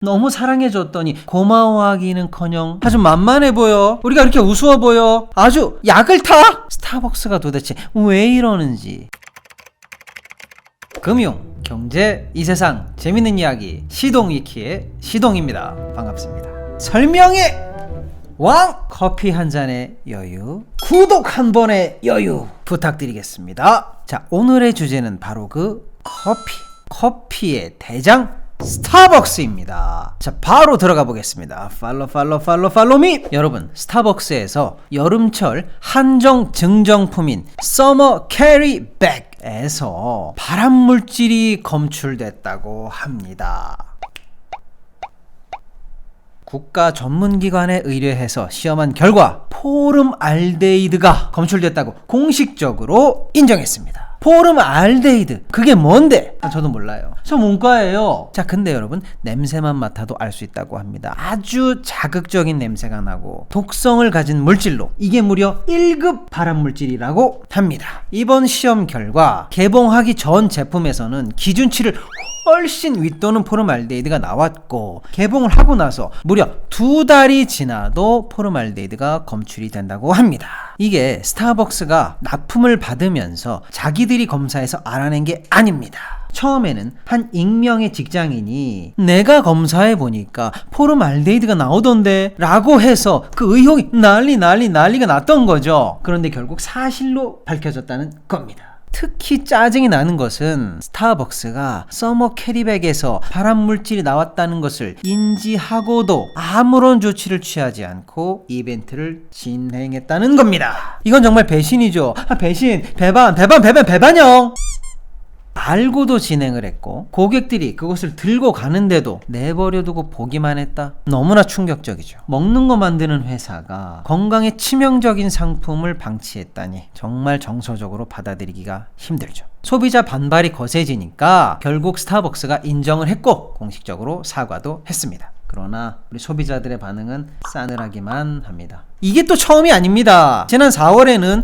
너무 사랑해줬더니 고마워하기는커녕 아주 만만해 보여. 우리가 이렇게 우스워 보여. 아주 약을 타? 스타벅스가 도대체 왜 이러는지. 금융, 경제, 이 세상 재밌는 이야기 시동위키의 시동입니다. 반갑습니다. 설명의 왕! 커피 한 잔의 여유, 구독 한 번의 여유 부탁드리겠습니다. 자, 오늘의 주제는 바로 그 커피의 대장 스타벅스입니다. 자, 바로 들어가 보겠습니다. 팔로미. 여러분, 스타벅스에서 여름철 한정 증정품인 서머 캐리백에서 발암물질이 검출됐다고 합니다. 국가 전문기관에 의뢰해서 시험한 결과 포름알데히드가 검출됐다고 공식적으로 인정했습니다. 포름알데히드, 그게 뭔데? 저도 몰라요. 저 문과예요. 자, 근데 여러분, 냄새만 맡아도 알 수 있다고 합니다. 아주 자극적인 냄새가 나고 독성을 가진 물질로, 이게 무려 1급 발암물질이라고 합니다. 이번 시험 결과 개봉하기 전 제품에서는 기준치를 훨씬 윗도는 포름알데히드가 나왔고, 개봉을 하고 나서 무려 2달이 지나도 포름알데히드가 검출이 된다고 합니다. 이게 스타벅스가 납품을 받으면서 자기들이 검사해서 알아낸 게 아닙니다. 처음에는 한 익명의 직장인이 내가 검사해보니까 포름알데히드가 나오던데 라고 해서 그 의혹이 난리가 났던 거죠. 그런데 결국 사실로 밝혀졌다는 겁니다. 특히 짜증이 나는 것은 스타벅스가 서머 캐리백에서 발암물질이 나왔다는 것을 인지하고도 아무런 조치를 취하지 않고 이벤트를 진행했다는 겁니다. 이건 정말 배신이죠. 배신, 배반형. 알고도 진행을 했고 고객들이 그것을 들고 가는데도 내버려두고 보기만 했다. 너무나 충격적이죠. 먹는 거 만드는 회사가 건강에 치명적인 상품을 방치했다니 정말 정서적으로 받아들이기가 힘들죠. 소비자 반발이 거세지니까 결국 스타벅스가 인정을 했고 공식적으로 사과도 했습니다. 그러나 우리 소비자들의 반응은 싸늘하기만 합니다. 이게 또 처음이 아닙니다. 지난 4월에는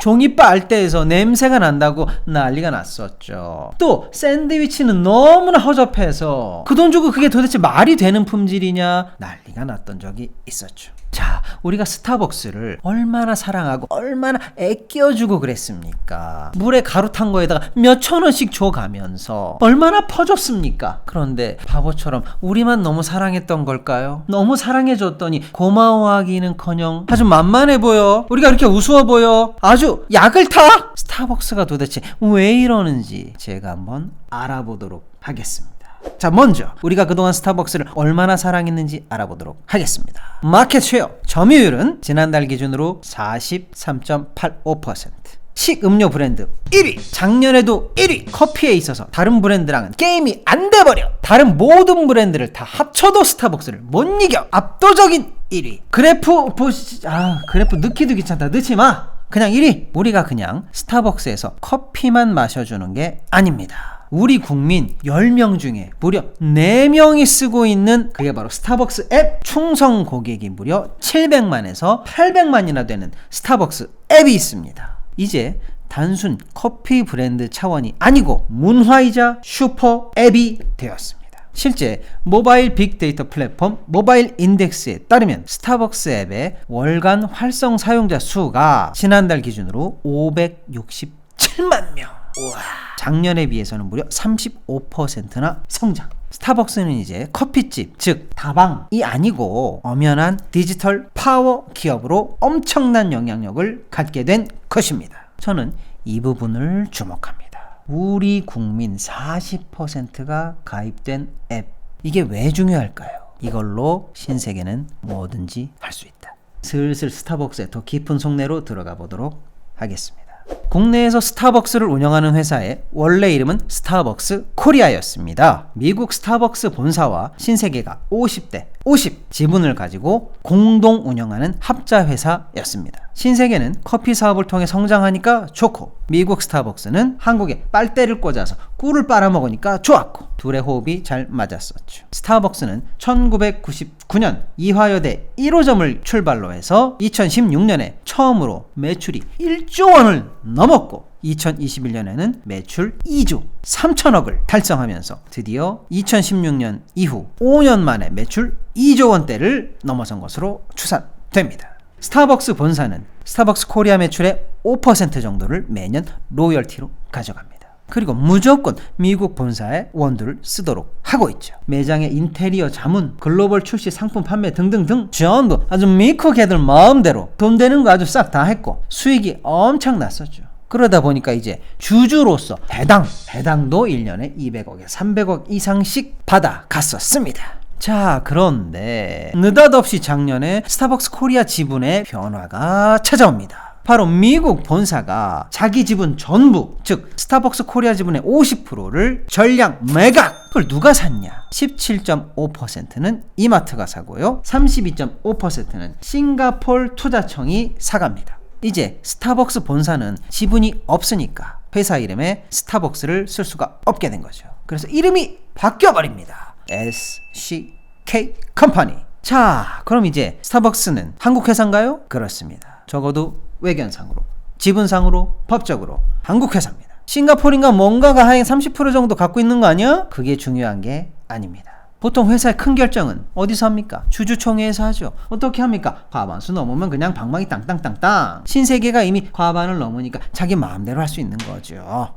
종이 빨대에서 냄새가 난다고 난리가 났었죠. 또 샌드위치는 너무나 허접해서 그 돈 주고 그게 도대체 말이 되는 품질이냐 난리가 났던 적이 있었죠. 자, 우리가 스타벅스를 얼마나 사랑하고 얼마나 아껴주고 그랬습니까? 물에 가루 탄 거에다가 몇천 원씩 줘가면서 얼마나 퍼줬습니까? 그런데 바보처럼 우리만 너무 사랑했던 걸까요? 너무 사랑해줬더니 고마워하기는커녕 아주 만만해 보여. 우리가 이렇게 우스워 보여. 아주 약을 타? 스타벅스가 도대체 왜 이러는지 제가 한번 알아보도록 하겠습니다. 자, 먼저 우리가 그동안 스타벅스를 얼마나 사랑했는지 알아보도록 하겠습니다. 마켓 쉐어 점유율은 지난달 기준으로 43.85%. 식음료 브랜드 1위, 작년에도 1위. 커피에 있어서 다른 브랜드랑은 게임이 안 돼버려. 다른 모든 브랜드를 다 합쳐도 스타벅스를 못 이겨. 압도적인 1위. 그래프 보시지. 그래프 넣기도 귀찮다. 넣지 마. 그냥 1위. 우리가 그냥 스타벅스에서 커피만 마셔주는 게 아닙니다. 우리 국민 10명 중에 무려 4명이 쓰고 있는 그게 바로 스타벅스 앱. 충성 고객이 무려 700만에서 800만이나 되는 스타벅스 앱이 있습니다. 이제 단순 커피 브랜드 차원이 아니고 문화이자 슈퍼 앱이 되었습니다. 실제 모바일 빅데이터 플랫폼 모바일 인덱스에 따르면 스타벅스 앱의 월간 활성 사용자 수가 지난달 기준으로 567만 명. 우와. 작년에 비해서는 무려 35%나 성장. 스타벅스는 이제 커피집, 즉 다방이 아니고 엄연한 디지털 파워 기업으로 엄청난 영향력을 갖게 된 것입니다. 저는 이 부분을 주목합니다. 우리 국민 40%가 가입된 앱. 이게 왜 중요할까요? 이걸로 신세계는 뭐든지 할 수 있다. 슬슬 스타벅스의 더 깊은 속내로 들어가 보도록 하겠습니다. 국내에서 스타벅스를 운영하는 회사의 원래 이름은 스타벅스 코리아였습니다. 미국 스타벅스 본사와 신세계가 50대 50 지분을 가지고 공동 운영하는 합자 회사였습니다. 신세계는 커피 사업을 통해 성장하니까 좋고, 미국 스타벅스는 한국에 빨대를 꽂아서 꿀을 빨아먹으니까 좋았고, 둘의 호흡이 잘 맞았었죠. 스타벅스는 1999년 이화여대 1호점을 출발로 해서 2016년에 처음으로 매출이 1조 원을 넘었고, 2021년에는 매출 2조 3천억을 달성하면서 드디어 2016년 이후 5년 만에 매출 2조 원대를 넘어선 것으로 추산됩니다. 스타벅스 본사는 스타벅스 코리아 매출의 5% 정도를 매년 로열티로 가져갑니다. 그리고 무조건 미국 본사에 원두를 쓰도록 하고 있죠. 매장의 인테리어 자문, 글로벌 출시 상품 판매 등등등 전부 아주 미국 애들 마음대로 돈 되는 거 아주 싹 다 했고 수익이 엄청났었죠. 그러다 보니까 이제 주주로서 배당도 1년에 200억에 300억 이상씩 받아갔었습니다. 자, 그런데 느닷없이 작년에 스타벅스 코리아 지분의 변화가 찾아옵니다. 바로 미국 본사가 자기 지분 전부, 즉 스타벅스 코리아 지분의 50%를 전량 매각! 그걸 누가 샀냐? 17.5%는 이마트가 사고요. 32.5%는 싱가폴 투자청이 사갑니다. 이제 스타벅스 본사는 지분이 없으니까 회사 이름에 스타벅스를 쓸 수가 없게 된 거죠. 그래서 이름이 바뀌어버립니다. SCK 컴퍼니. 자, 그럼 이제 스타벅스는 한국 회사인가요? 그렇습니다. 적어도 외견상으로, 지분상으로, 법적으로 한국 회사입니다. 싱가포르인가 뭔가가 한 30% 정도 갖고 있는 거 아니야? 그게 중요한 게 아닙니다. 보통 회사의 큰 결정은 어디서 합니까? 주주총회에서 하죠. 어떻게 합니까? 과반수 넘으면 그냥 방망이 땅땅땅땅. 신세계가 이미 과반을 넘으니까 자기 마음대로 할 수 있는 거죠.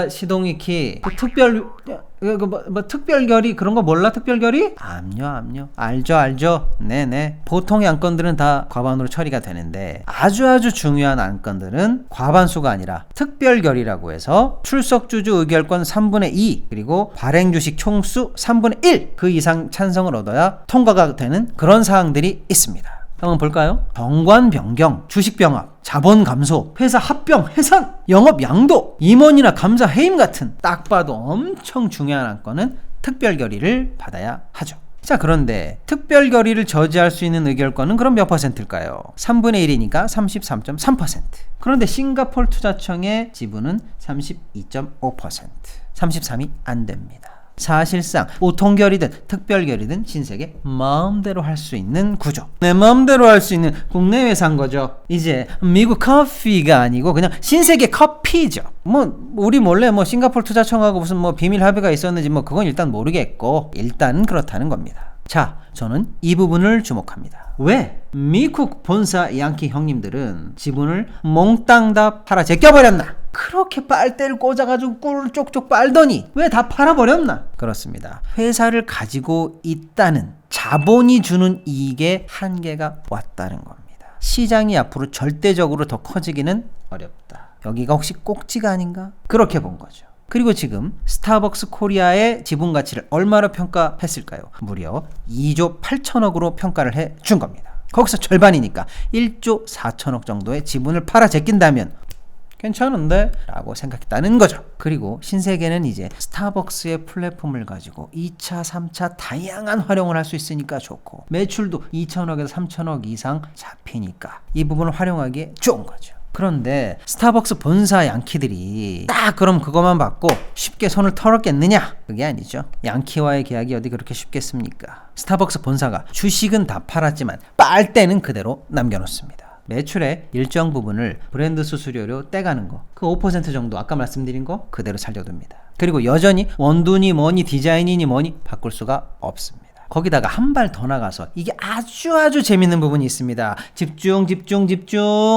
시동이키 특별 결의 그런 거 몰라? 특별 결의? 암요. 알죠. 네네. 보통의 안건들은 다 과반으로 처리가 되는데 아주 중요한 안건들은 과반수가 아니라 특별 결의라고 해서 출석 주주 의결권 3분의 2 그리고 발행 주식 총수 3분의 1 그 이상 찬성을 얻어야 통과가 되는 그런 사항들이 있습니다. 한번 볼까요? 정관 변경, 주식 병합, 자본 감소, 회사 합병, 해산, 영업 양도, 임원이나 감사 해임 같은 딱 봐도 엄청 중요한 안건은 특별 결의를 받아야 하죠. 자, 그런데 특별 결의를 저지할 수 있는 의결권은 그럼 몇 %일까요? 3분의 1이니까 33.3%. 그런데 싱가폴 투자청의 지분은 32.5%. 33이 안 됩니다. 사실상 보통결의든 특별결의든 신세계 마음대로 할 수 있는 구조. 내 마음대로 할 수 있는 국내 회사인 거죠. 이제 미국 커피가 아니고 그냥 신세계 커피죠. 우리 몰래 싱가포르 투자청하고 무슨 비밀 합의가 있었는지 그건 일단 모르겠고 일단 그렇다는 겁니다. 자, 저는 이 부분을 주목합니다. 왜 미국 본사 양키 형님들은 지분을 몽땅 다 팔아 제껴버렸나? 그렇게 빨대를 꽂아가지고 꿀을 쪽쪽 빨더니 왜 다 팔아버렸나? 그렇습니다. 회사를 가지고 있다는 자본이 주는 이익에 한계가 왔다는 겁니다. 시장이 앞으로 절대적으로 더 커지기는 어렵다. 여기가 혹시 꼭지가 아닌가? 그렇게 본 거죠. 그리고 지금 스타벅스 코리아의 지분 가치를 얼마로 평가했을까요? 무려 2조 8천억으로 평가를 해준 겁니다. 거기서 절반이니까 1조 4천억 정도의 지분을 팔아 제낀다면 괜찮은데? 라고 생각했다는 거죠. 그리고 신세계는 이제 스타벅스의 플랫폼을 가지고 2차, 3차 다양한 활용을 할 수 있으니까 좋고 매출도 2천억에서 3천억 이상 잡히니까 이 부분을 활용하기에 좋은 거죠. 그런데 스타벅스 본사 양키들이 딱 그럼 그것만 받고 쉽게 손을 털었겠느냐? 그게 아니죠. 양키와의 계약이 어디 그렇게 쉽겠습니까? 스타벅스 본사가 주식은 다 팔았지만 빨대는 그대로 남겨놓습니다. 매출의 일정 부분을 브랜드 수수료로 떼가는 거, 그 5% 정도 아까 말씀드린 거 그대로 살려둡니다. 그리고 여전히 원두니 뭐니 디자인이니 뭐니 바꿀 수가 없습니다. 거기다가 한 발 더 나가서 이게 아주 재밌는 부분이 있습니다. 집중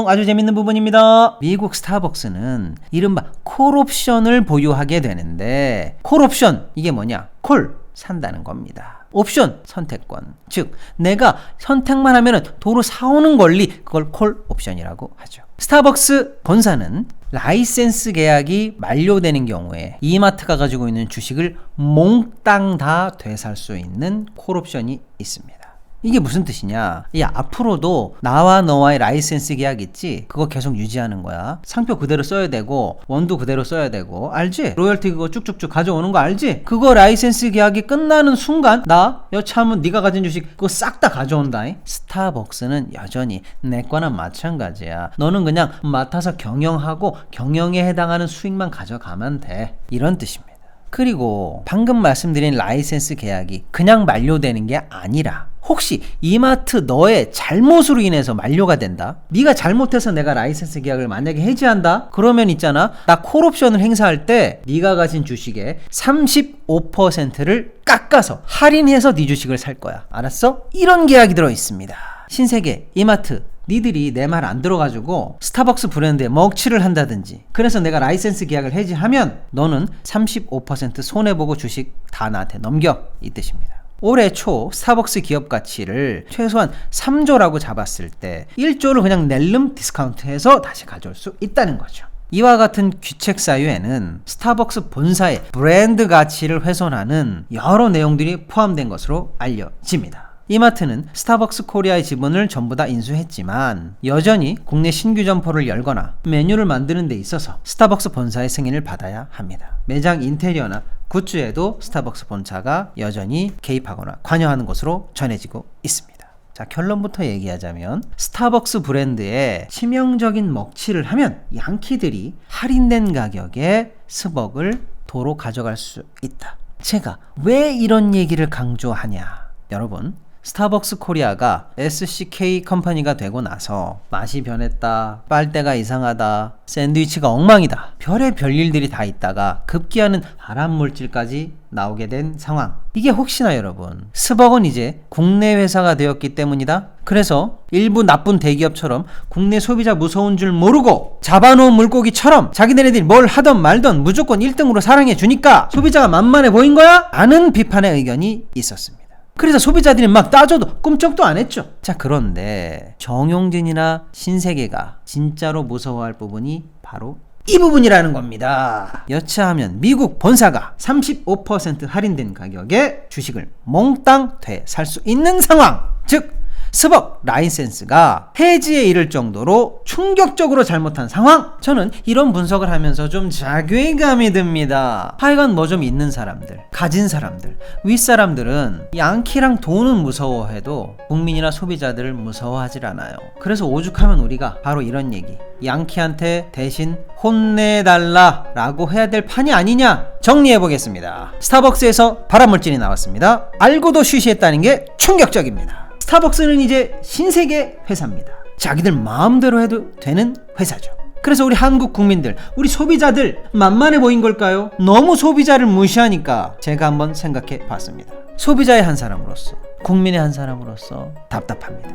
아주 재밌는 부분입니다. 미국 스타벅스는 이른바 콜옵션을 보유하게 되는데 콜옵션 이게 뭐냐? 콜 산다는 겁니다. 옵션 선택권, 즉 내가 선택만 하면 도로 사오는 권리, 그걸 콜 옵션이라고 하죠. 스타벅스 본사는 라이센스 계약이 만료되는 경우에 이마트가 가지고 있는 주식을 몽땅 다 되살 수 있는 콜옵션이 있습니다. 이게 무슨 뜻이냐? 앞으로도 나와 너와의 라이센스 계약 있지? 그거 계속 유지하는 거야. 상표 그대로 써야 되고 원두 그대로 써야 되고 알지? 로열티 그거 쭉쭉쭉 가져오는 거 알지? 그거 라이센스 계약이 끝나는 순간 나 여차하면 네가 가진 주식 그거 싹 다 가져온다. 스타벅스는 여전히 내 거나 마찬가지야. 너는 그냥 맡아서 경영하고 경영에 해당하는 수익만 가져가면 돼. 이런 뜻입니다. 그리고 방금 말씀드린 라이센스 계약이 그냥 만료되는 게 아니라 혹시 이마트 너의 잘못으로 인해서 만료가 된다? 네가 잘못해서 내가 라이센스 계약을 만약에 해지한다? 그러면 있잖아, 나 콜옵션을 행사할 때 네가 가진 주식의 35%를 깎아서 할인해서 네 주식을 살 거야. 알았어? 이런 계약이 들어있습니다. 신세계, 이마트, 니들이 내 말 안 들어가지고 스타벅스 브랜드에 먹칠을 한다든지, 그래서 내가 라이센스 계약을 해지하면 너는 35% 손해보고 주식 다 나한테 넘겨, 이 뜻입니다. 올해 초 스타벅스 기업 가치를 최소한 3조라고 잡았을 때 1조를 그냥 낼름 디스카운트해서 다시 가져올 수 있다는 거죠. 이와 같은 귀책 사유에는 스타벅스 본사의 브랜드 가치를 훼손하는 여러 내용들이 포함된 것으로 알려집니다. 이마트는 스타벅스 코리아의 지분을 전부 다 인수했지만 여전히 국내 신규 점포를 열거나 메뉴를 만드는 데 있어서 스타벅스 본사의 승인을 받아야 합니다. 매장 인테리어나 굿즈에도 스타벅스 본사가 여전히 개입하거나 관여하는 것으로 전해지고 있습니다. 자, 결론부터 얘기하자면 스타벅스 브랜드에 치명적인 먹칠을 하면 양키들이 할인된 가격에 스벅을 도로 가져갈 수 있다. 제가 왜 이런 얘기를 강조하냐? 여러분, 스타벅스 코리아가 SCK 컴퍼니가 되고 나서 맛이 변했다, 빨대가 이상하다, 샌드위치가 엉망이다, 별의 별일들이 다 있다가 급기야는 발암물질까지 나오게 된 상황. 이게 혹시나 여러분, 스벅은 이제 국내 회사가 되었기 때문이다. 그래서 일부 나쁜 대기업처럼 국내 소비자 무서운 줄 모르고 잡아놓은 물고기처럼 자기네들이 뭘 하던 말던 무조건 1등으로 사랑해 주니까 소비자가 만만해 보인 거야? 라는 비판의 의견이 있었습니다. 그래서 소비자들이 막 따져도 꿈쩍도 안 했죠. 자, 그런데 정용진이나 신세계가 진짜로 무서워할 부분이 바로 이 부분이라는 겁니다. 여차하면 미국 본사가 35% 할인된 가격에 주식을 몽땅 되살 수 있는 상황, 즉 스벅 라이센스가 폐지에 이를 정도로 충격적으로 잘못한 상황. 저는 이런 분석을 하면서 좀 자괴감이 듭니다. 하여간 뭐 좀 있는 사람들, 가진 사람들, 윗사람들은 양키랑 돈은 무서워해도 국민이나 소비자들을 무서워하질 않아요. 그래서 오죽하면 우리가 바로 이런 얘기, 양키한테 대신 혼내달라 라고 해야 될 판이 아니냐, 정리해보겠습니다. 스타벅스에서 발암물질이 나왔습니다. 알고도 쉬쉬했다는 게 충격적입니다. 스타벅스는 이제 신세계 회사입니다. 자기들 마음대로 해도 되는 회사죠. 그래서 우리 한국 국민들, 우리 소비자들 만만해 보인 걸까요? 너무 소비자를 무시하니까 제가 한번 생각해 봤습니다. 소비자의 한 사람으로서, 국민의 한 사람으로서 답답합니다.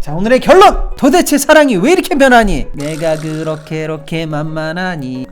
자, 오늘의 결론! 도대체 사랑이 왜 이렇게 변하니? 내가 그렇게 만만하니?